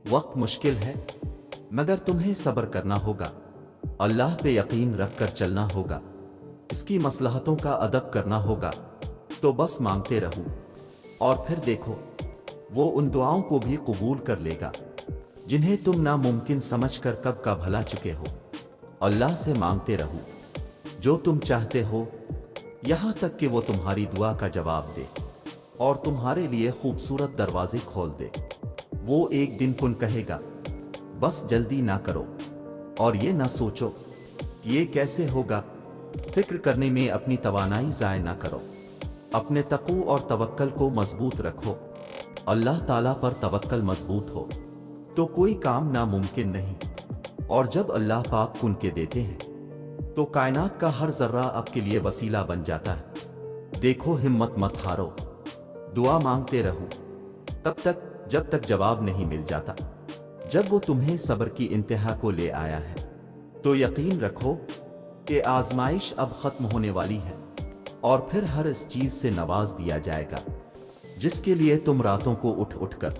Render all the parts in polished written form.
वक्त मुश्किल है, मगर तुम्हें सब्र करना होगा। अल्लाह पे यकीन रख कर चलना होगा, इसकी मसलहतों का अदब करना होगा। तो बस मांगते रहो और फिर देखो, वो उन दुआओं को भी कबूल कर लेगा जिन्हें तुम नामुमकिन समझकर कब का भला चुके हो। अल्लाह से मांगते रहो जो तुम चाहते हो, यहाँ तक कि वो तुम्हारी दुआ का जवाब दे और तुम्हारे लिए खूबसूरत दरवाजे खोल दे। वो एक दिन कुन कहेगा, बस जल्दी ना करो और ये ना सोचो कि ये कैसे होगा। फिक्र करने में अपनी तवानाई ज़ाय ना करो। अपने तक़ू और तवक्कल को मजबूत रखो। अल्लाह ताला पर तवक्कल मजबूत हो तो कोई काम नामुमकिन नहीं। और जब अल्लाह पाक कुन के देते हैं तो कायनात का हर जर्रा आपके लिए वसीला बन जाता है। देखो, हिम्मत मत हारो, दुआ मांगते रहो तब तक जब तक जवाब नहीं मिल जाता। जब वो तुम्हें सब्र की इंतहा को ले आया है तो यकीन रखो कि आजमाइश अब खत्म होने वाली है और फिर हर इस चीज से नवाज दिया जाएगा जिसके लिए तुम रातों को उठ उठ कर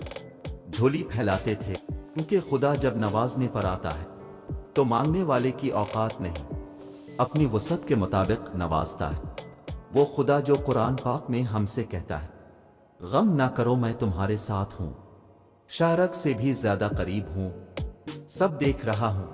झोली फैलाते थे। क्योंकि खुदा जब नवाजने पर आता है तो मांगने वाले की औकात नहीं, अपनी वसत के मुताबिक नवाजता है। वो खुदा जो कुरान पाक में हमसे कहता है, गम ना करो मैं तुम्हारे साथ हूं, शारक से भी ज्यादा करीब हूं, सब देख रहा हूं।